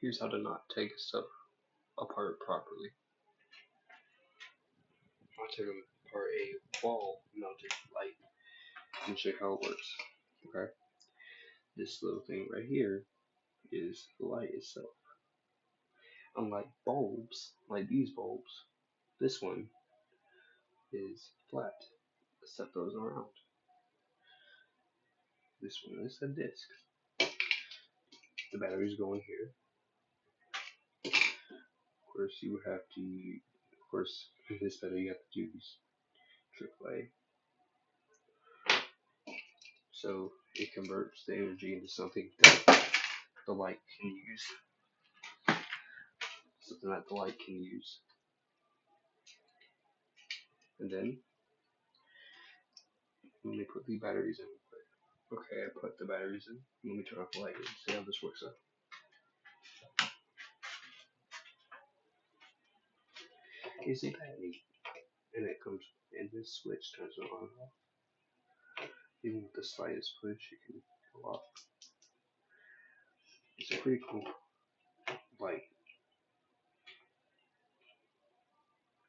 Here's how to not take stuff apart properly. I'll take apart a wall mounted light and show you how it works. Okay, this little thing right here is the light itself. Unlike bulbs, like these bulbs, this one is flat, except those around. This one is a disc. The batteries go in here. Of course, you would have to. Of course, in this battery, you have to use AAA. So it converts the energy into something that the light can use. Something that the light can use. And then let me put the batteries in real quick. Okay, I put the batteries in. Let me turn off the light and see how this works out. It's a battery, and it comes and this switch turns it on and off. Even with the slightest push, it can go off. It's a pretty cool light.